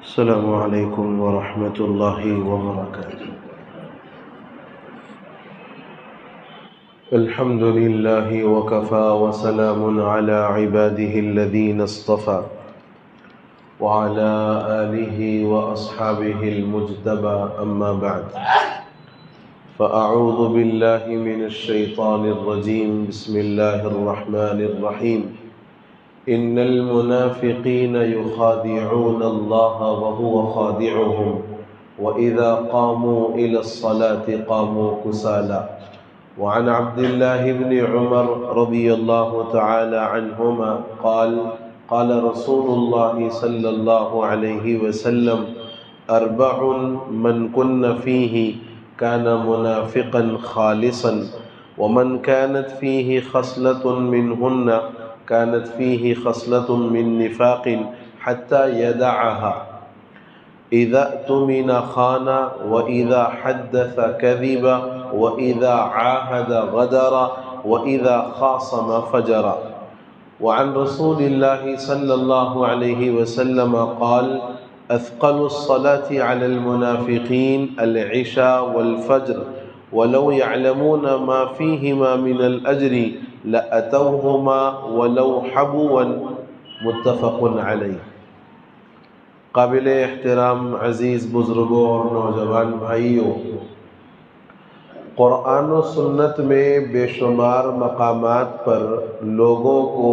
السلام عليكم ورحمة الله وبركاته. الحمد لله وكفى وسلام على عباده الذين اصطفى وعلى آله وأصحابه المجتبى، أما بعد، فأعوذ بالله من الشيطان الرجيم. بسم الله الرحمن الرحيم. إن المنافقين يخادعون الله وهو خادعهم وإذا قاموا إلى الصلاة قاموا كسالى. وعن عبد الله بن عمر رضي الله تعالى عنهما قال قال رسول الله صلى الله عليه وسلم: أربع من كن فيه كان منافقا خالصا، ومن كانت فيه خصلة منهن كانت فيه خصلة من نفاق حتى يدعها: إذا اؤتمن خان، وإذا حدث كذب، وإذا عاهد غدر، وإذا خاصم فجر. وعن رسول الله صلى الله عليه وسلم قال: أثقل الصلاة على المنافقين العشاء والفجر، ولو يعلمون ما فيهما من الأجر لأتوهما ولو حبوا. متفق علیہ۔ قابل احترام عزیز بزرگوں اور نوجوان بھائیوں، قرآن و سنت میں بے شمار مقامات پر لوگوں کو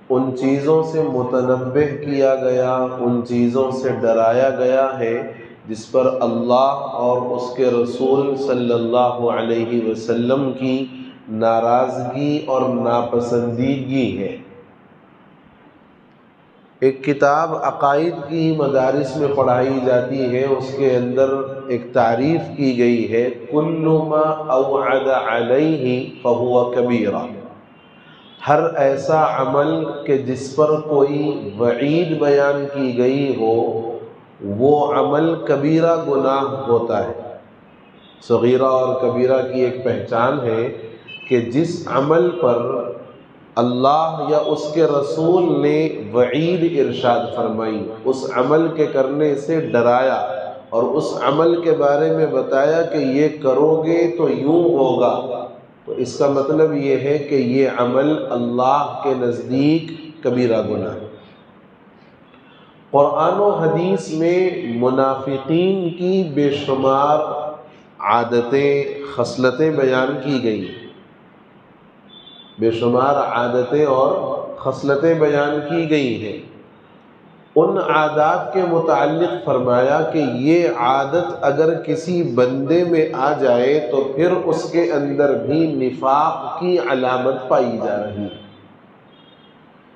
ان چیزوں سے متنبہ کیا گیا، ان چیزوں سے ڈرایا گیا ہے جس پر اللہ اور اس کے رسول صلی اللہ علیہ وسلم کی ناراضگی اور ناپسندیدگی ہے۔ ایک کتاب عقائد کی مدارس میں پڑھائی جاتی ہے، اس کے اندر ایک تعریف کی گئی ہے: کل ما اوعد علیہ فہو کبیرہ۔ ہر ایسا عمل کہ جس پر کوئی وعید بیان کی گئی ہو وہ عمل کبیرہ گناہ ہوتا ہے۔ صغیرہ اور کبیرہ کی ایک پہچان ہے کہ جس عمل پر اللہ یا اس کے رسول نے وعید ارشاد فرمائی، اس عمل کے کرنے سے ڈرایا اور اس عمل کے بارے میں بتایا کہ یہ کرو گے تو یوں ہوگا، تو اس کا مطلب یہ ہے کہ یہ عمل اللہ کے نزدیک کبیرہ گناہ ہے۔ قرآن و حدیث میں منافقین کی بے شمار عادتیں، خصلتیں بیان کی گئی، بے شمار عادتیں اور خصلتیں بیان کی گئی ہیں۔ ان عادات کے متعلق فرمایا کہ یہ عادت اگر کسی بندے میں آ جائے تو پھر اس کے اندر بھی نفاق کی علامت پائی جا رہی ہے۔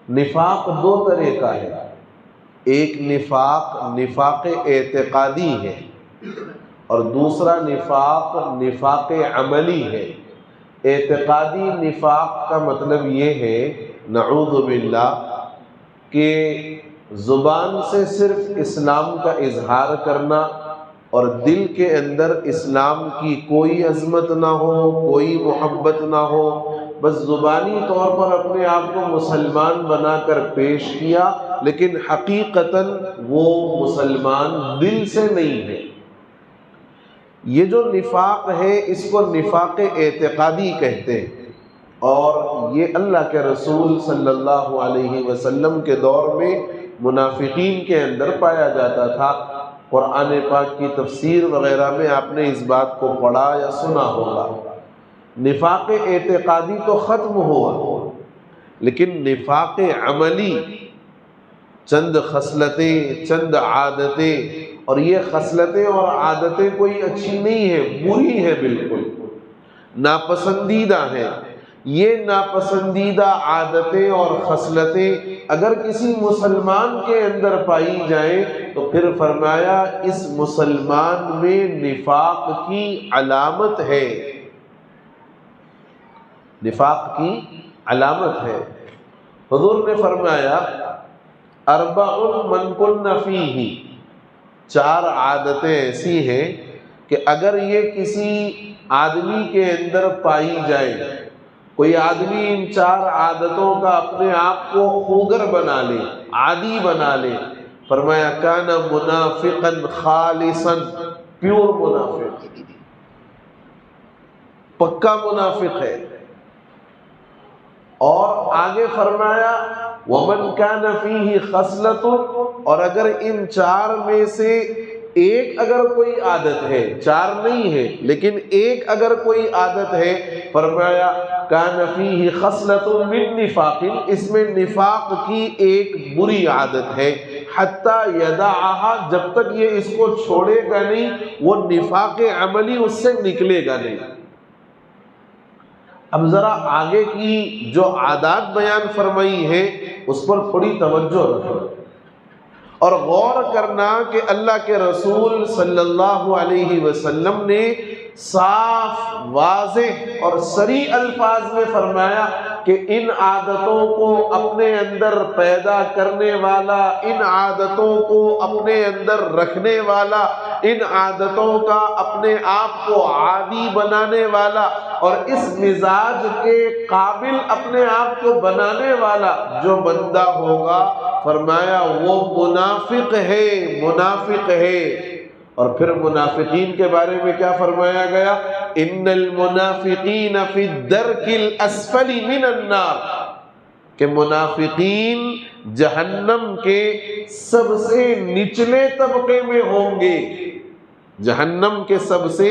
نفاق دو طرح کا ہے، ایک نفاق اعتقادی ہے اور دوسرا نفاق عملی ہے۔ اعتقادی نفاق کا مطلب یہ ہے، نعوذ باللہ، کہ زبان سے صرف اسلام کا اظہار کرنا اور دل کے اندر اسلام کی کوئی عظمت نہ ہو، کوئی محبت نہ ہو، بس زبانی طور پر اپنے آپ کو مسلمان بنا کر پیش کیا لیکن حقیقتاً وہ مسلمان دل سے نہیں ہے۔ یہ جو نفاق ہے اس کو نفاق اعتقادی کہتے ہیں، اور یہ اللہ کے رسول صلی اللہ علیہ وسلم کے دور میں منافقین کے اندر پایا جاتا تھا۔ قرآن پاک کی تفسیر وغیرہ میں آپ نے اس بات کو پڑھا یا سنا ہوگا۔ نفاق اعتقادی تو ختم ہوا، لیکن نفاق عملی، چند خصلتیں، چند عادتیں، اور یہ خصلتیں اور عادتیں کوئی اچھی نہیں ہیں، بری ہیں، بالکل ناپسندیدہ ہیں۔ یہ ناپسندیدہ عادتیں اور خصلتیں اگر کسی مسلمان کے اندر پائی جائیں تو پھر فرمایا اس مسلمان میں نفاق کی علامت ہے، نفاق کی علامت ہے۔ حضور نے فرمایا اربع من کن فیہ، چار عادتیں ایسی ہیں کہ اگر یہ کسی آدمی کے اندر پائی جائے، کوئی آدمی ان چار عادتوں کا اپنے آپ کو خوگر بنا لے، عادی بنا لے، فرمایا کان منافقا خالصا، پیور منافق، پکا منافق ہے۔ اور آگے فرمایا ومن کان فیہ خصلۃ، اور اگر ان چار میں سے ایک اگر کوئی عادت ہے، چار نہیں ہے لیکن ایک اگر کوئی عادت ہے، فرمایا کان فیہ خصلۃ من نفاق، اس میں نفاق کی ایک بری عادت ہے، حتی یدعها، جب تک یہ اس کو چھوڑے گا نہیں وہ نفاق عملی اس سے نکلے گا نہیں۔ اب ذرا آگے کی جو عادات بیان فرمائی ہے اس پر تھوڑی توجہ رکھنا اور غور کرنا کہ اللہ کے رسول صلی اللہ علیہ وسلم نے صاف، واضح اور صریح الفاظ میں فرمایا کہ ان عادتوں کو اپنے اندر پیدا کرنے والا، ان عادتوں کو اپنے اندر رکھنے والا، ان عادتوں کا اپنے آپ کو عادی بنانے والا اور اس مزاج کے قابل اپنے آپ کو بنانے والا جو بندہ ہوگا، فرمایا وہ منافق ہے، منافق ہے۔ اور پھر منافقین کے بارے میں کیا فرمایا گیا؟ ان المنافقین فی الدرک الاسفل من النار، کہ منافقین جہنم کے سب سے نچلے طبقے میں ہوں گے، جہنم کے سب سے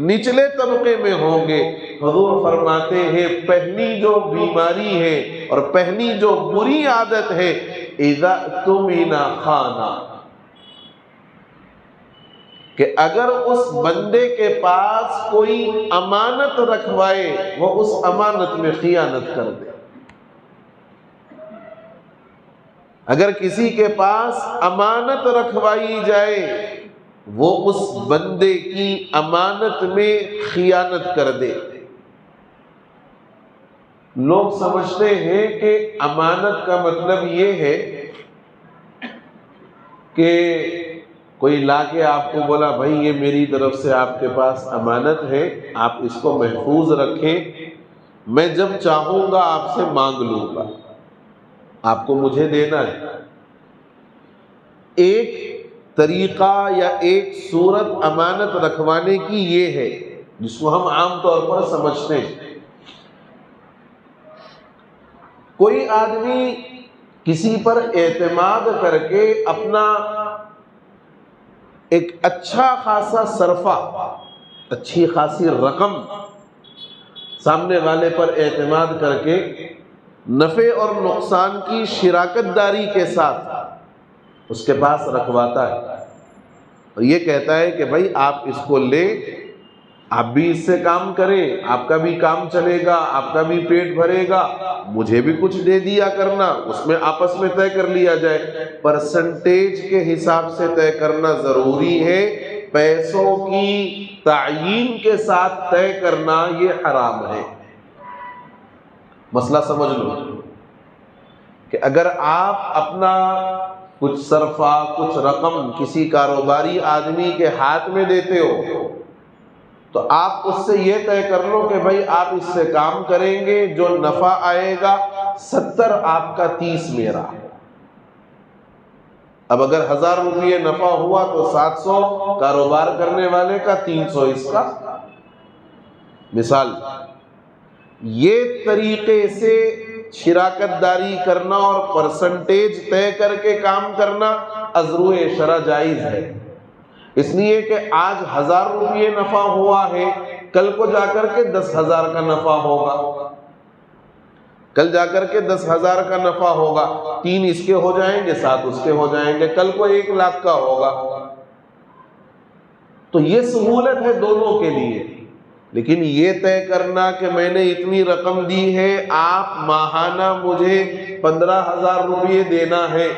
نچلے طبقے میں ہوں گے۔ حضور فرماتے ہیں پہلی جو بیماری ہے اور پہلی جو بری عادت ہے، اذا اؤتمن خان، کہ اگر اس بندے کے پاس کوئی امانت رکھوائے وہ اس امانت میں خیانت کر دے۔ اگر کسی کے پاس امانت رکھوائی جائے وہ اس بندے کی امانت میں خیانت کر دے۔ لوگ سمجھتے ہیں کہ امانت کا مطلب یہ ہے کہ کوئی لا کے آپ کو بولا بھائی یہ میری طرف سے آپ کے پاس امانت ہے، آپ اس کو محفوظ رکھیں، میں جب چاہوں گا آپ سے مانگ لوں گا، آپ کو مجھے دینا ہے۔ ایک طریقہ یا ایک صورت امانت رکھوانے کی یہ ہے جس کو ہم عام طور پر سمجھتے ہیں۔ کوئی آدمی کسی پر اعتماد کر کے اپنا ایک اچھا خاصا صرفہ، اچھی خاصی رقم سامنے والے پر اعتماد کر کے نفع اور نقصان کی شراکت داری کے ساتھ اس کے پاس رکھواتا ہے اور یہ کہتا ہے کہ بھائی آپ اس کو لیں، آپ بھی اس سے کام کریں، آپ کا بھی کام چلے گا، آپ کا بھی پیٹ بھرے گا، مجھے بھی کچھ دے دیا کرنا، اس میں آپس میں طے کر لیا جائے۔ پرسنٹیج کے حساب سے طے کرنا ضروری ہے، پیسوں کی تعیین کے ساتھ طے کرنا یہ حرام ہے۔ مسئلہ سمجھ لو کہ اگر آپ اپنا کچھ صرفہ، کچھ رقم کسی کاروباری آدمی کے ہاتھ میں دیتے ہو تو آپ اس سے یہ طے کر لو کہ بھائی آپ اس سے کام کریں گے، جو نفع آئے گا 70 آپ کا 30 میرا۔ اب اگر 1000 روپے نفع ہوا تو 700 کاروبار کرنے والے کا، 300 اس کا۔ مثال، یہ طریقے سے شراکت داری کرنا اور پرسنٹیج طے کر کے کام کرنا ازرو شرع جائز ہے، اس لیے کہ آج 1000 روپے نفع ہوا ہے، کل کو جا کر کے 10,000 کا نفع ہوگا، کل جا کر کے 10,000 کا نفع ہوگا، 3 اس کے ہو جائیں گے، 7 اس کے ہو جائیں گے، کل کو 1 لاکھ کا ہوگا۔ تو یہ سہولت ہے دونوں کے لیے، لیکن یہ طے کرنا کہ میں نے اتنی رقم دی ہے، آپ ماہانہ مجھے 15,000 روپے دینا ہے۔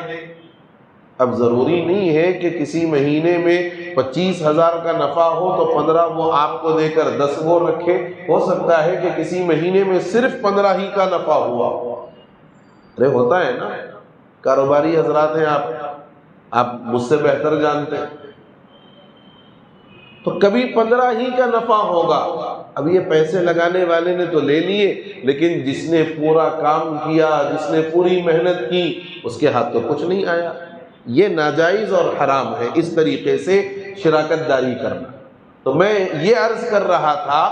اب ضروری نہیں ہے کہ کسی مہینے میں 25,000 کا نفع ہو تو 15 وہ آپ کو دے کر 10 وہ رکھے، ہو سکتا ہے کہ کسی مہینے میں صرف 15 ہی کا نفع ہوا۔ ارے ہوتا ہے نا، کاروباری حضرات ہیں آپ مجھ سے بہتر جانتے ہیں، تو کبھی 15 ہی کا نفع ہوگا۔ اب یہ پیسے لگانے والے نے تو لے لیے، لیکن جس نے پورا کام کیا، جس نے پوری محنت کی، اس کے ہاتھ تو کچھ نہیں آیا۔ یہ ناجائز اور حرام ہے اس طریقے سے شراکت داری کرنا۔ تو میں یہ عرض کر رہا تھا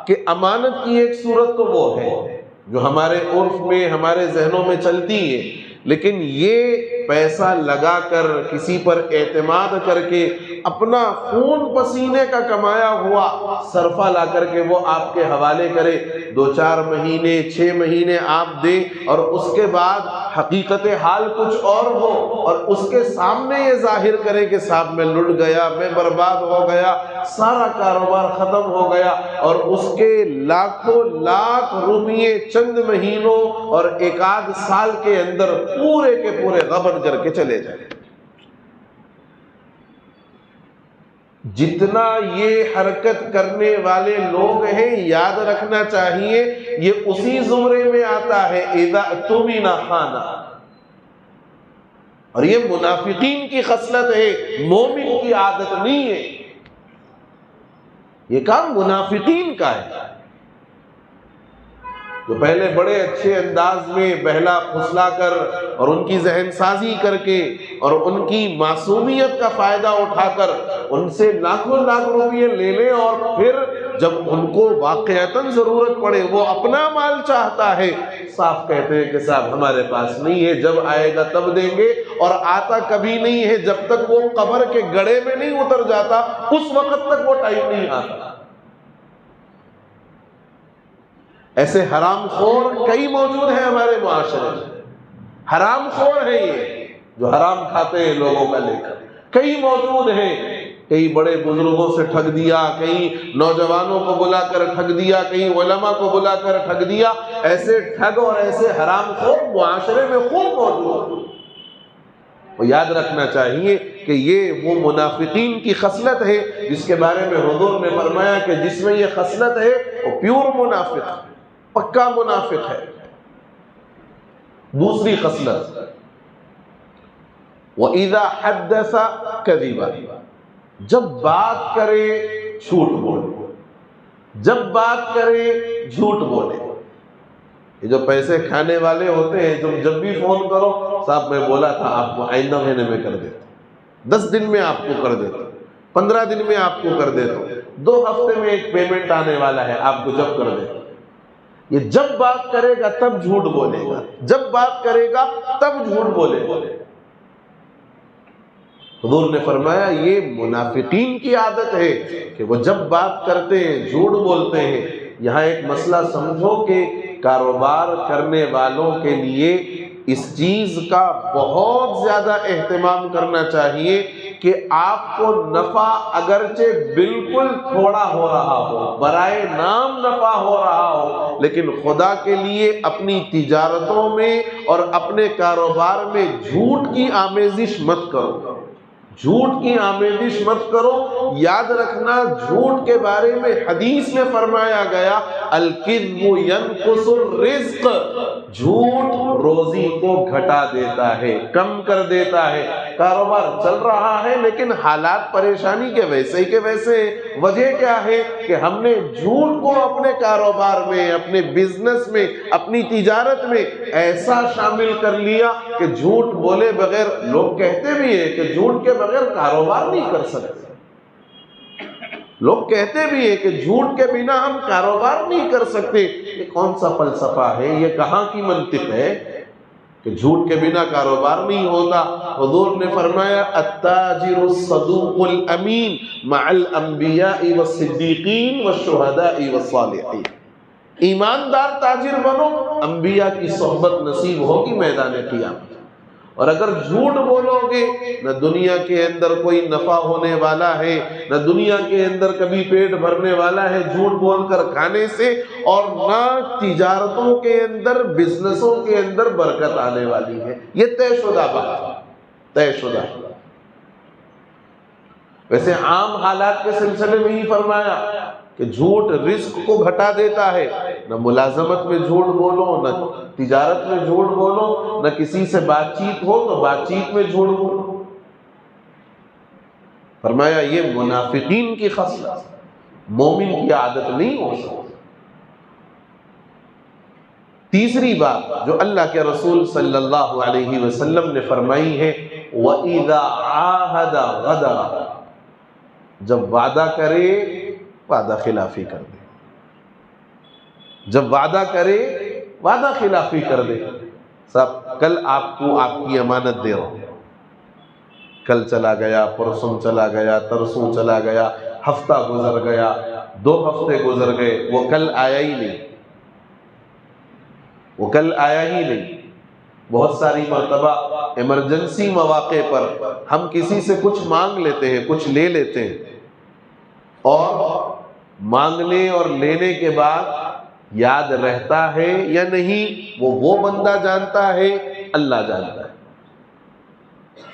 کہ امانت کی ایک صورت تو وہ ہے جو ہمارے عرف میں ہمارے ذہنوں میں چلتی ہے، لیکن یہ پیسہ لگا کر کسی پر اعتماد کر کے اپنا خون پسینے کا کمایا ہوا صرفہ لا کر کے وہ آپ کے حوالے کرے، 2-4 مہینے 6 مہینے آپ دیں اور اس کے بعد حقیقت حال کچھ اور ہو اور اس کے سامنے یہ ظاہر کرے کہ صاحب میں لٹ گیا، میں برباد ہو گیا، سارا کاروبار ختم ہو گیا، اور اس کے لاکھوں لاکھ روپیے چند مہینوں اور 1 سال کے اندر پورے کے پورے غبن کر کے چلے جائیں۔ جتنا یہ حرکت کرنے والے لوگ ہیں یاد رکھنا چاہیے یہ اسی زمرے میں آتا ہے اذا اؤتمن خان، اور یہ منافقین کی خصلت ہے، مومن کی عادت نہیں ہے، یہ کام منافقین کا ہے جو پہلے بڑے اچھے انداز میں بہلا پھسلا کر اور ان کی ذہن سازی کر کے اور ان کی معصومیت کا فائدہ اٹھا کر ان سے لاکھوں لاکھ روپے لے لیں، اور پھر جب ان کو واقعتاً ضرورت پڑے وہ اپنا مال چاہتا ہے، صاف کہتے ہیں کہ صاحب ہمارے پاس نہیں ہے، جب آئے گا تب دیں گے، اور آتا کبھی نہیں ہے جب تک وہ قبر کے گڑھے میں نہیں اتر جاتا اس وقت تک وہ ٹائم نہیں آتا۔ ایسے حرام خور کئی موجود ہیں ہمارے معاشرے میں، حرام خور ہیں یہ جو حرام کھاتے ہیں لوگوں کا لے کر، کئی موجود ہیں، کئی بڑے بزرگوں سے ٹھگ دیا، کئی نوجوانوں کو بلا کر ٹھگ دیا، کئی علماء کو بلا کر ٹھگ دیا، ایسے ٹھگ اور ایسے حرام خور معاشرے میں خوب موجود ہیں۔ وہ یاد رکھنا چاہیے کہ یہ وہ منافقین کی خصلت ہے جس کے بارے میں حضور نے فرمایا کہ جس میں یہ خصلت ہے وہ پیور منافق ہے، پکا منافق ہے۔ دوسری خصلت وَإِذَا حَدَّثَ كَذِبًا، جب بات کرے جھوٹ بولے، جب بات کرے جھوٹ بولے۔ یہ جو پیسے کھانے والے ہوتے ہیں تم جب بھی فون کرو صاحب میں بولا تھا آپ کو آئندہ مہینے میں کر دیتا ہوں، 10 دن میں آپ کو کر دیتا ہوں، 15 دن میں آپ کو کر دیتا ہوں، 2 ہفتے میں ایک پیمنٹ آنے والا ہے آپ کو جب کر دیتا ہوں۔ یہ جب بات کرے گا تب جھوٹ بولے گا، جب بات کرے گا تب جھوٹ بولے گا۔ حضور نے فرمایا یہ منافقین کی عادت ہے کہ وہ جب بات کرتے ہیں جھوٹ بولتے ہیں۔ یہاں ایک مسئلہ سمجھو کہ کاروبار کرنے والوں کے لیے اس چیز کا بہت زیادہ اہتمام کرنا چاہیے کہ آپ کو نفع اگرچہ بالکل تھوڑا ہو رہا ہو، برائے نام نفع ہو رہا ہو، لیکن خدا کے لیے اپنی تجارتوں میں اور اپنے کاروبار میں جھوٹ کی آمیزش مت کرو، جھوٹ کی آمیزش مت کرو۔ یاد رکھنا جھوٹ کے بارے میں حدیث میں فرمایا گیا الکذب ینقص الرزق، جھوٹ روزی کو گھٹا دیتا ہے، کم کر دیتا ہے۔ کاروبار چل رہا ہے لیکن حالات پریشانی کے ویسے کے ویسے، وجہ کیا ہے کہ ہم نے جھوٹ کو اپنے کاروبار میں، اپنے بزنس میں، اپنی تجارت میں ایسا شامل کر لیا کہ جھوٹ بولے بغیر، لوگ کہتے بھی ہیں کہ جھوٹ کے بغیر کاروبار نہیں کر سکتے، لوگ کہتے بھی ہیں کہ جھوٹ کے بنا ہم کاروبار نہیں کر سکتے۔ یہ کون سا فلسفہ ہے، یہ کہاں کی منطق ہے کہ جھوٹ کے بنا کاروبار نہیں ہوتا؟ حضور نے فرمایا التاجر الصدوق الامین مع الانبیاء والصدیقین والشہداء والصالحین، ایماندار تاجر بنو، انبیاء کی صحبت نصیب ہوگی میدان قیامت۔ اور اگر جھوٹ بولو گے نہ دنیا کے اندر کوئی نفع ہونے والا ہے، نہ دنیا کے اندر کبھی پیٹ بھرنے والا ہے جھوٹ بول کر کھانے سے، اور نہ تجارتوں کے اندر، بزنسوں کے اندر برکت آنے والی ہے۔ یہ طے شدہ بات، طے شدہ۔ ویسے عام حالات کے سلسلے میں ہی فرمایا کہ جھوٹ رزق کو گھٹا دیتا ہے، نہ ملازمت میں جھوٹ بولو، نہ تجارت میں جھوٹ بولو، نہ کسی سے بات چیت ہو تو بات چیت میں جھوٹ بولو۔ فرمایا یہ منافقین کی خصلت، مومن کی عادت نہیں ہو سکتی۔ تیسری بات جو اللہ کے رسول صلی اللہ علیہ وسلم نے فرمائی ہے وَإِذَا عَاهَدَ غَدَرَ، جب وعدہ کرے وعدہ خلافی کر دے، جب وعدہ کرے وعدہ خلافی کر دے۔ صاحب کل آپ کو آپ کی امانت دے رہا ہوں، کل چلا گیا، پرسوں چلا گیا، ترسوں چلا گیا، ہفتہ گزر گیا، 2 ہفتے گزر گئے، وہ کل آیا ہی نہیں، وہ کل آیا ہی نہیں۔ بہت ساری مرتبہ ایمرجنسی مواقع پر ہم کسی سے کچھ مانگ لیتے ہیں، کچھ لے لیتے ہیں، اور مانگنے اور لینے کے بعد یاد رہتا ہے یا نہیں وہ بندہ جانتا ہے، اللہ جانتا ہے۔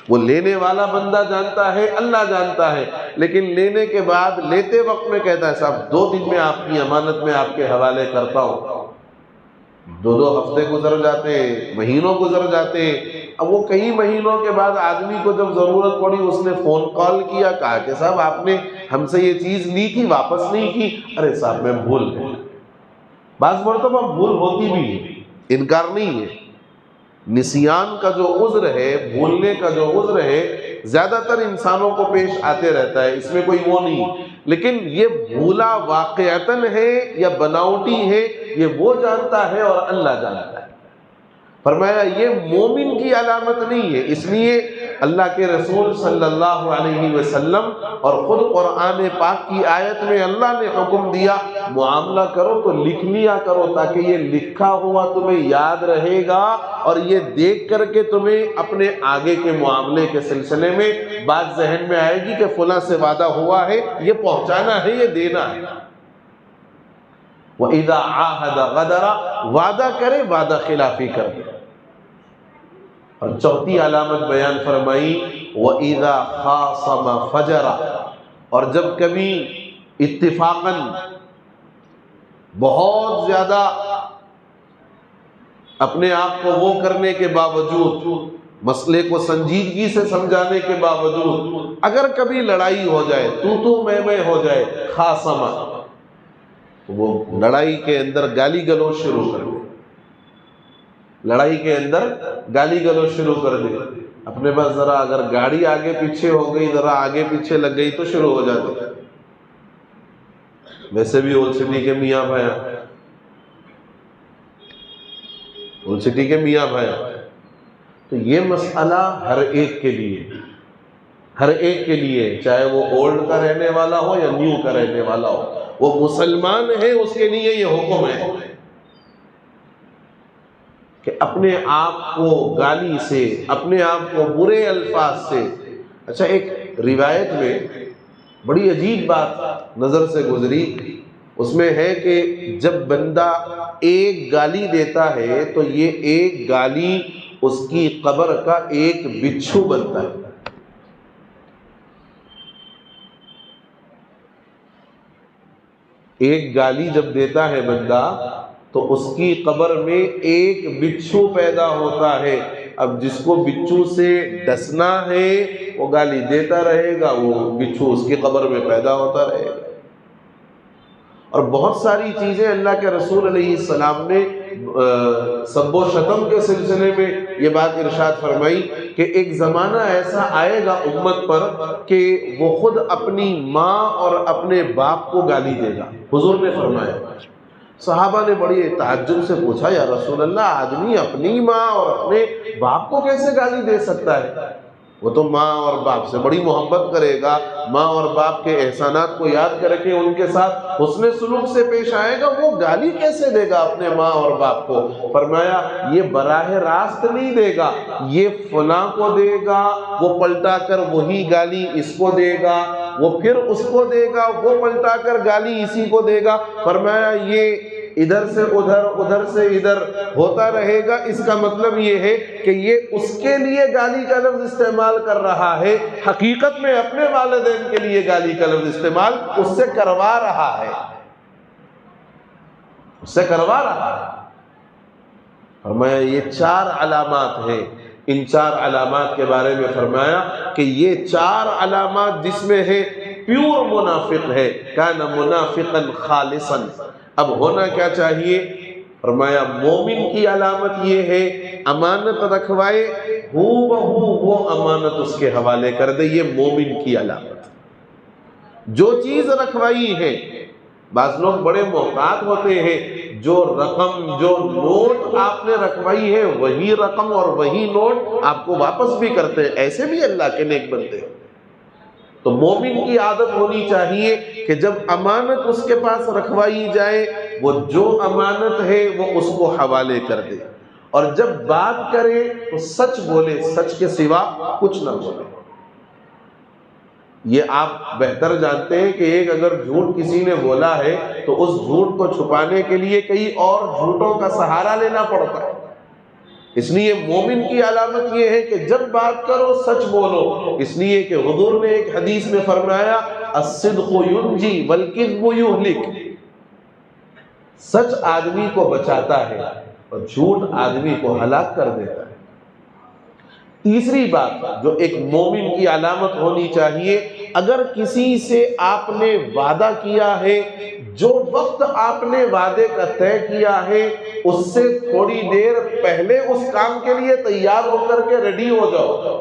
وہ لینے والا بندہ جانتا ہے، اللہ جانتا ہے، لیکن لینے کے بعد لیتے وقت میں کہتا ہے صاحب 2 دن میں آپ کی امانت میں آپ کے حوالے کرتا ہوں۔ 2 ہفتے گزر جاتے ہیں، مہینوں گزر جاتے ہیں۔ اب وہ کئی مہینوں کے بعد آدمی کو جب ضرورت پڑی، اس نے فون کال کیا، کہا کہ صاحب آپ نے ہم سے یہ چیز لی تھی، واپس نہیں کی۔ ارے صاحب میں بھول گیا۔ بعض مرتبہ بھول ہوتی بھی ہے، انکار نہیں ہے۔ نسیان کا جو عذر ہے، بھولنے کا جو عذر ہے، زیادہ تر انسانوں کو پیش آتے رہتا ہے، اس میں کوئی وہ نہیں، لیکن یہ بھولا واقعتاً ہے یا بناوٹی ہے، یہ وہ جانتا ہے اور اللہ جانتا ہے۔ فرمایا یہ مومن کی علامت نہیں ہے۔ اس لیے اللہ کے رسول صلی اللہ علیہ وسلم اور خود قرآن پاک کی آیت میں اللہ نے حکم دیا، معاملہ کرو تو لکھ لیا کرو، تاکہ یہ لکھا ہوا تمہیں یاد رہے گا، اور یہ دیکھ کر کے تمہیں اپنے آگے کے معاملے کے سلسلے میں بات ذہن میں آئے گی کہ فلاں سے وعدہ ہوا ہے، یہ پہنچانا ہے، یہ دینا ہے۔ وَإِذَا عَاهَدَ غَدَرَ، وعدہ کرے وعدہ خلافی کر دے۔ اور چوتھی علامت بیان فرمائی، وَإِذَا خَاصَمَ فَجَرَ، اور جب کبھی اتفاقاً بہت زیادہ اپنے آپ کو وہ کرنے کے باوجود، مسئلے کو سنجیدگی سے سمجھانے کے باوجود اگر کبھی لڑائی ہو جائے، تو میں ہو جائے، خاصمہ، وہ لڑائی کے اندر گالی گلوچ شروع کر دے، لڑائی کے اندر گالی گلوچ شروع کر دے۔ اپنے پاس ذرا اگر گاڑی آگے پیچھے ہو گئی، ذرا آگے پیچھے لگ گئی تو شروع ہو جاتے۔ ویسے بھی اولڈ سٹی کے میاں بھائی، اولڈ سٹی کے میاں بھائی، تو یہ مسئلہ ہر ایک کے لیے، ہر ایک کے لیے، چاہے وہ اولڈ کا رہنے والا ہو یا نیو کا رہنے والا ہو، وہ مسلمان ہے، اس کے لیے یہ حکم ہے کہ اپنے آپ کو گالی سے، اپنے آپ کو برے الفاظ سے۔ اچھا، ایک روایت میں بڑی عجیب بات نظر سے گزری، اس میں ہے کہ جب بندہ ایک گالی دیتا ہے تو یہ ایک گالی اس کی قبر کا ایک بچھو بنتا ہے۔ ایک گالی جب دیتا ہے بندہ تو اس کی قبر میں ایک بچھو پیدا ہوتا ہے۔ اب جس کو بچھو سے ڈسنا ہے وہ گالی دیتا رہے گا، وہ بچھو اس کی قبر میں پیدا ہوتا رہے گا۔ اور بہت ساری چیزیں اللہ کے رسول علیہ السلام نے سب و شتم کے سلسلے میں یہ بات ارشاد فرمائی کہ ایک زمانہ ایسا آئے گا امت پر کہ وہ خود اپنی ماں اور اپنے باپ کو گالی دے گا۔ حضور نے فرمایا، صحابہ نے بڑی تعجب سے پوچھا، یا رسول اللہ، آدمی اپنی ماں اور اپنے باپ کو کیسے گالی دے سکتا ہے؟ وہ تو ماں اور باپ سے بڑی محبت کرے گا، ماں اور باپ کے احسانات کو یاد کر کے ان کے ساتھ حسن سلوک سے پیش آئے گا، وہ گالی کیسے دے گا اپنے ماں اور باپ کو؟ فرمایا یہ براہ راست نہیں دے گا، یہ فلاں کو دے گا، وہ پلٹا کر وہی گالی اس کو دے گا، وہ پھر اس کو دے گا، وہ پلٹا کر گالی اسی کو دے گا۔ فرمایا یہ ادھر سے ادھر، ادھر سے ادھر ہوتا رہے گا۔ اس کا مطلب یہ ہے کہ یہ اس کے لیے گالی کا لفظ استعمال کر رہا ہے، حقیقت میں اپنے والدین کے لیے گالی کا لفظ استعمال اس سے کروا رہا ہے، اس سے کروا رہا ہے۔ فرمایا یہ 4 علامات ہیں۔ ان 4 علامات کے بارے میں فرمایا کہ یہ 4 علامات جس میں ہے پیور منافق ہے، کان منافقا خالصا۔ اب ہونا کیا چاہیے؟ فرمایا مومن کی علامت یہ ہے، امانت رکھوائے، ہو بہو وہ امانت اس کے حوالے کر دے. یہ مومن کی علامت. جو چیز رکھوائی ہے، بعض لوگ بڑے محتاط ہوتے ہیں، جو رقم جو نوٹ آپ نے رکھوائی ہے وہی رقم اور وہی نوٹ آپ کو واپس بھی کرتے ہیں. ایسے بھی اللہ کے نیک بنتے ہیں. تو مومن کی عادت ہونی چاہیے کہ جب امانت اس کے پاس رکھوائی جائے وہ جو امانت ہے وہ اس کو حوالے کر دے، اور جب بات کرے تو سچ بولے، سچ کے سوا کچھ نہ بولے. یہ آپ بہتر جانتے ہیں کہ ایک اگر جھوٹ کسی نے بولا ہے تو اس جھوٹ کو چھپانے کے لیے کئی اور جھوٹوں کا سہارا لینا پڑتا ہے. اس لیے مومن کی علامت یہ ہے کہ جب بات کرو سچ بولو. اس لیے کہ حضور نے ایک حدیث میں فرمایا الصدق ینجی والکذب یہلک. سچ آدمی کو بچاتا ہے اور جھوٹ آدمی کو ہلاک کر دیتا ہے. تیسری بات جو ایک مومن کی علامت ہونی چاہیے، اگر کسی سے آپ نے وعدہ کیا ہے، جو وقت آپ نے وعدے کا طے کیا ہے اس سے تھوڑی دیر پہلے اس کام کے لیے تیار ہو کر کے ریڈی ہو جاؤ.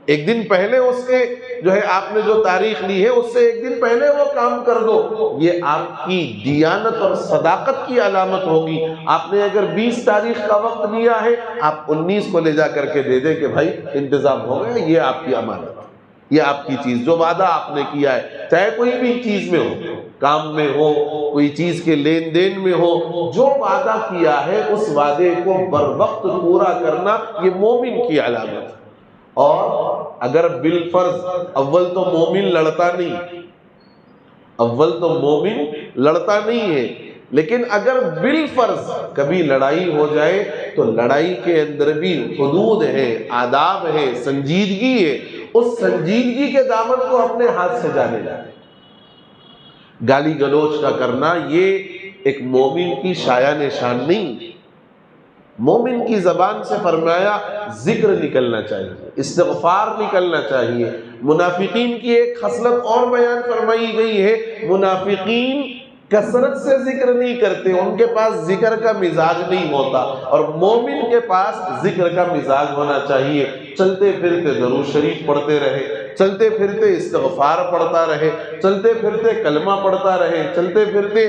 ایک دن پہلے اس کے جو ہے آپ نے جو تاریخ لی ہے اس سے ایک دن پہلے وہ کام کر دو. یہ آپ کی دیانت اور صداقت کی علامت ہوگی. آپ نے اگر 20 تاریخ کا وقت لیا ہے، آپ 19 کو لے جا کر کے دے دیں کہ بھائی انتظام ہو گیا. یہ آپ کی امانت، یہ آپ کی چیز جو وعدہ آپ نے کیا ہے، چاہے کوئی بھی چیز میں ہو، کام میں ہو، کوئی چیز کے لین دین میں ہو، جو وعدہ کیا ہے اس وعدے کو بر وقت پورا کرنا یہ مومن کی علامت ہے. اور اگر بالفرض اول تو مومن لڑتا نہیں، اول تو مومن لڑتا نہیں ہے، لیکن اگر بالفرض کبھی لڑائی ہو جائے تو لڑائی کے اندر بھی حدود ہے، آداب ہے، سنجیدگی ہے. اس سنجیدگی کے دامن کو اپنے ہاتھ سے جانے جاتے. گالی گلوچ کا کرنا یہ ایک مومن کی شایان شان نہیں. مومن کی زبان سے فرمایا ذکر نکلنا چاہیے، استغفار نکلنا چاہیے. منافقین کی ایک خصلت اور بیان فرمائی گئی ہے، منافقین کثرت سے ذکر نہیں کرتے، ان کے پاس ذکر کا مزاج نہیں ہوتا، اور مومن کے پاس ذکر کا مزاج ہونا چاہیے. چلتے پھرتے درود شریف پڑھتے رہے، چلتے پھرتے استغفار پڑھتا رہے، چلتے پھرتے کلمہ پڑھتا رہے، چلتے پھرتے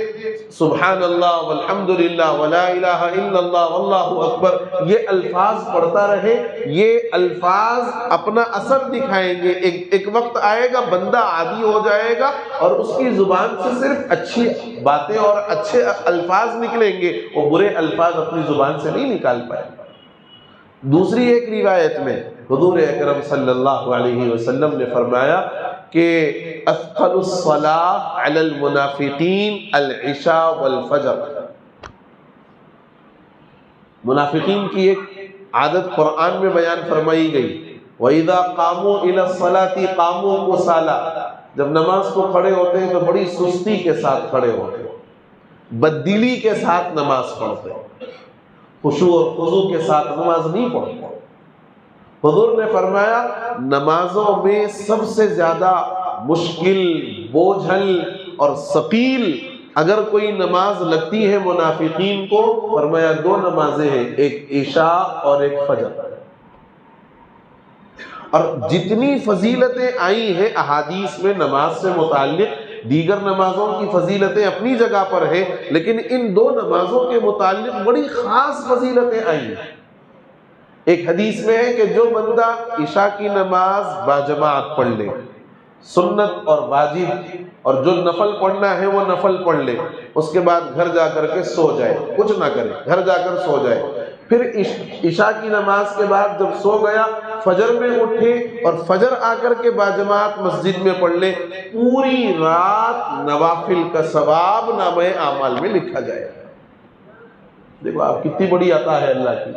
سبحان اللہ والحمدللہ ولا الہ الا اللہ واللہ اکبر یہ الفاظ پڑھتا رہے. یہ الفاظ اپنا اثر دکھائیں گے. ایک وقت آئے گا بندہ عادی ہو جائے گا اور اس کی زبان سے صرف اچھی باتیں اور اچھے الفاظ نکلیں گے، وہ برے الفاظ اپنی زبان سے نہیں نکال پائے. دوسری ایک روایت میں حضور اکرم صلی اللہ علیہ وسلم نے فرمایا کہ اثقل الصلاة علی المنافقین العشاء والفجر. منافقین کی ایک عادت قرآن میں بیان فرمائی گئی، وَإِذَا قَامُوا إِلَى الصَّلَاةِ قَامُوا كُسَالَىٰ. جب نماز کو کھڑے ہوتے ہیں تو بڑی سستی کے ساتھ کھڑے ہوتے ہیں، بددلی کے ساتھ نماز پڑھتے ہیں، خشوع اور خضوع کے ساتھ نماز نہیں پڑھتے. حضور نے فرمایا نمازوں میں سب سے زیادہ مشکل، بوجھل اور ثقیل اگر کوئی نماز لگتی ہے منافقین کو، فرمایا 2 نمازیں ہیں، ایک عشاء اور ایک فجر. اور جتنی فضیلتیں آئی ہیں احادیث میں نماز سے متعلق، دیگر نمازوں کی فضیلتیں اپنی جگہ پر ہیں، لیکن ان 2 نمازوں کے متعلق بڑی خاص فضیلتیں آئی ہیں. ایک حدیث میں ہے کہ جو بندہ عشاء کی نماز باجماعت پڑھ لے، سنت اور واجب، اور جو نفل پڑھنا ہے وہ نفل پڑھ لے، اس کے بعد گھر جا کر کے سو جائے، کچھ نہ کرے، گھر جا کر سو جائے. پھر عشاء کی نماز کے بعد جب سو گیا، فجر میں اٹھے اور فجر آ کر کے باجماعت مسجد میں پڑھ لے، پوری رات نوافل کا ثواب نامہ اعمال میں لکھا جائے. دیکھو آپ کتنی بڑی عطا ہے اللہ کی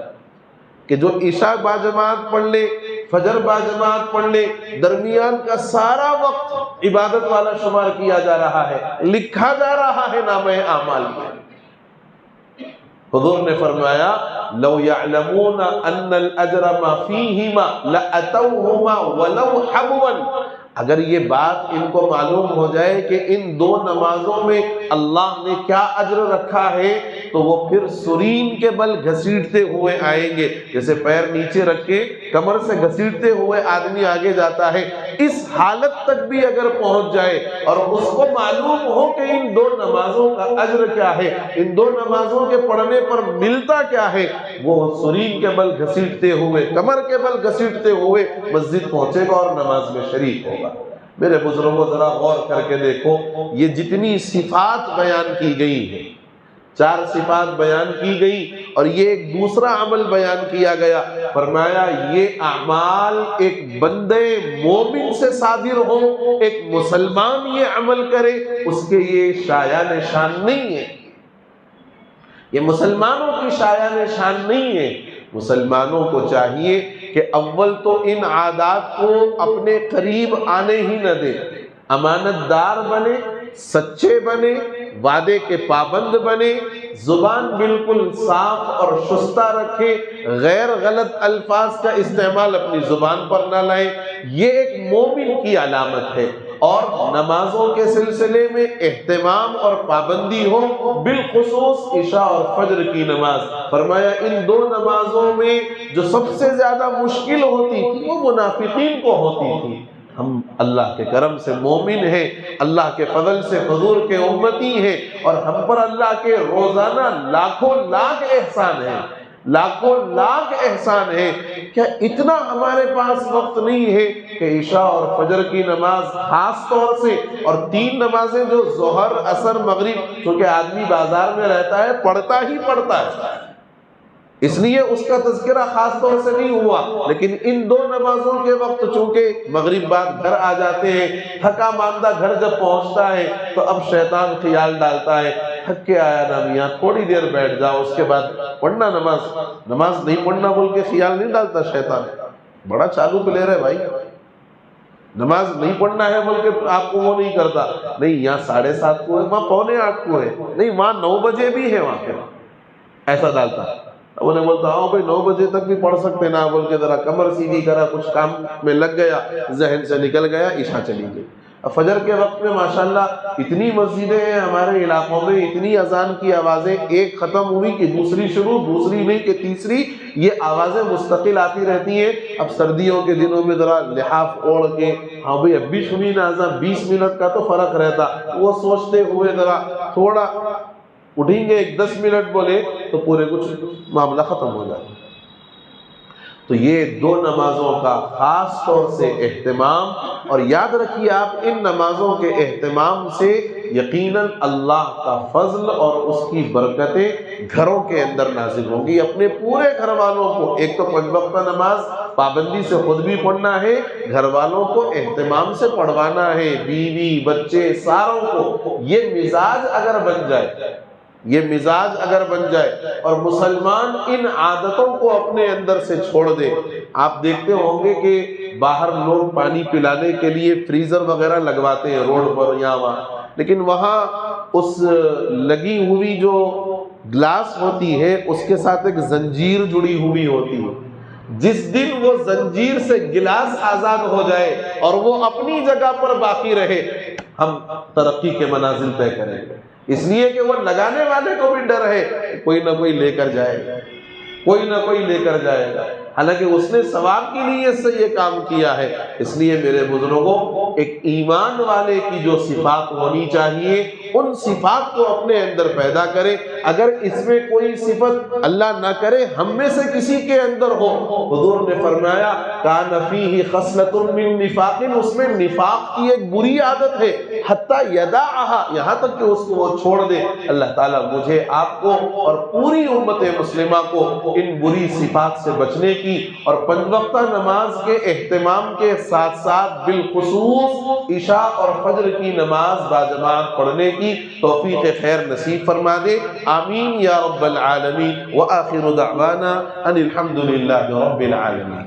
کہ جو عشاء باجماعت پڑھ لے، فجر باجماعت پڑھ لے، درمیان کا سارا وقت عبادت والا شمار کیا جا رہا ہے، لکھا جا رہا ہے نامہ اعمال میں. حضور نے فرمایا لو يعلمون ان الاجر ما فيهما لاتوهما ولو حبوا. اگر یہ بات ان کو معلوم ہو جائے کہ ان دو نمازوں میں اللہ نے کیا اجر رکھا ہے تو وہ پھر سرین کے بل گھسیٹتے ہوئے آئیں گے، جیسے پیر نیچے رکھ کے کمر سے گھسیٹتے ہوئے آدمی آگے جاتا ہے، اس حالت تک بھی اگر پہنچ جائے اور اس کو معلوم ہو کہ ان دو نمازوں کا اجر کیا ہے، ان دو نمازوں کے پڑھنے پر ملتا کیا ہے، وہ سرین کے بل گھسیٹتے ہوئے، کمر کے بل گھسیٹتے ہوئے مسجد پہنچے گا اور نماز میں شریک ہوگا۔ میرے بزرگوں ذرا غور کر کے دیکھو، یہ جتنی صفات بیان کی گئی ہیں، 4 صفات بیان کی گئی اور یہ ایک دوسرا عمل بیان کیا گیا، فرمایا یہ اعمال ایک بندے مومن سے صادر ہو، ایک مسلمان یہ عمل کرے، اس کے یہ شایان شان نہیں ہے، یہ مسلمانوں کی شایان شان نہیں ہے۔ مسلمانوں کو چاہیے کہ اول تو ان عادات کو اپنے قریب آنے ہی نہ دے، امانت دار بنے، سچے بنے، وعدے کے پابند بنے، زبان بالکل صاف اور شستہ رکھے، غیر غلط الفاظ کا استعمال اپنی زبان پر نہ لائے، یہ ایک مومن کی علامت ہے۔ اور نمازوں کے سلسلے میں اہتمام اور پابندی ہو، بالخصوص عشاء اور فجر کی نماز۔ فرمایا ان دو نمازوں میں جو سب سے زیادہ مشکل ہوتی تھی وہ منافقین کو ہوتی تھی۔ ہم اللہ کے کرم سے مومن ہیں، اللہ کے فضل سے حضور کے امتی ہیں، اور ہم پر اللہ کے روزانہ لاکھوں لاکھ احسان ہیں، لاکھوں لاکھ احسان ہے۔ کیا اتنا ہمارے پاس وقت نہیں ہے کہ عشاء اور فجر کی نماز خاص طور سے، اور 3 نمازیں جو ظہر، عصر، مغرب، چونکہ آدمی بازار میں رہتا ہے پڑھتا ہی پڑھتا ہے، اس لیے اس کا تذکرہ خاص طور سے نہیں ہوا، لیکن ان 2 نمازوں کے وقت چونکہ مغرب بعد گھر آ جاتے ہیں، تھکا ماندہ گھر جب پہنچتا ہے تو اب شیطان خیال ڈالتا ہے تھک کے آیا نا میاں تھوڑی دیر بیٹھ جاؤ، اس کے بعد پڑھنا نماز نہیں پڑھنا بول کے خیال نہیں ڈالتا شیطان، بڑا چالو پلیر ہے بھائی، نماز نہیں پڑھنا ہے بول کے آپ کو وہ نہیں کرتا، نہیں یہاں 7:30 کو ہے، وہاں 7:45 کو ہے، نہیں وہاں 9 بجے بھی ہے، وہاں پہ ایسا ڈالتا۔ انہیں بولتا ہوں بھائی 9 بجے تک بھی پڑھ سکتے نا، بول کے ذرا کمر سیدھی کرا، کچھ کام میں لگ گیا، ذہن سے نکل گیا، عشاء چلی گئی۔ فجر کے وقت میں ماشاءاللہ اتنی مسجدیں ہیں ہمارے علاقوں میں، اتنی اذان کی آوازیں، ایک ختم ہوئی کہ دوسری شروع، دوسری نہیں کہ تیسری، یہ آوازیں مستقل آتی رہتی ہیں۔ اب سردیوں کے دنوں میں ذرا لحاف اوڑھ کے ہاں بھئی اب بھی سنی نا اذان، 20 منٹ کا تو فرق رہتا، وہ سوچتے ہوئے ذرا تھوڑا اٹھیں گے، 10 منٹ بولے تو پورے کچھ معاملہ ختم ہو جاتا۔ تو یہ 2 نمازوں کا خاص طور سے اہتمام، اور یاد رکھیے آپ ان نمازوں کے اہتمام سے یقیناً اللہ کا فضل اور اس کی برکتیں گھروں کے اندر نازل ہوں گی۔ اپنے پورے گھر والوں کو، ایک تو 5 وقتہ نماز پابندی سے خود بھی پڑھنا ہے، گھر والوں کو اہتمام سے پڑھوانا ہے، بیوی بچے ساروں کو۔ یہ مزاج اگر بن جائے، یہ مزاج اگر بن جائے اور مسلمان ان عادتوں کو اپنے اندر سے چھوڑ دے، آپ دیکھتے ہوں گے کہ باہر لوگ پانی پلانے کے لیے فریزر وغیرہ لگواتے ہیں روڈ پر یا وہاں، لیکن وہاں اس لگی ہوئی جو گلاس ہوتی ہے اس کے ساتھ ایک زنجیر جڑی ہوئی ہوتی ہے، جس دن وہ زنجیر سے گلاس آزاد ہو جائے اور وہ اپنی جگہ پر باقی رہے، ہم ترقی کے منازل طے کریں گے۔ اس لیے کہ وہ لگانے والے کو بھی ڈر ہے، کوئی نہ کوئی لے کر جائے گا، کوئی نہ کوئی لے کر جائے گا، حالانکہ اس نے ثواب کی نیت سے یہ کام کیا ہے۔ اس لیے میرے بزرگوں، ایک ایمان والے کی جو صفات ہونی چاہیے ان صفات کو اپنے اندر پیدا کرے۔ اگر اس میں کوئی صفت اللہ نہ کرے ہم میں سے کسی کے اندر ہو، حضور نے فرمایا کان فیہ خصلۃ من نفاق، اس میں نفاق کی ایک بری عادت ہے، حتی یدعھا، یہاں تک کہ اس کو وہ چھوڑ دے۔ اللہ تعالیٰ مجھے، آپ کو اور پوری امت مسلمہ کو ان بری صفات سے بچنے کی اور 5 وقتہ نماز کے اہتمام کے ساتھ ساتھ بالخصوص عشاء اور فجر کی نماز باجماعت پڑھنے کی توفیق خیر نصیب فرما دے، آمین یا رب العالمین۔ وآخر دعوانا ان الحمد للہ رب العالمین۔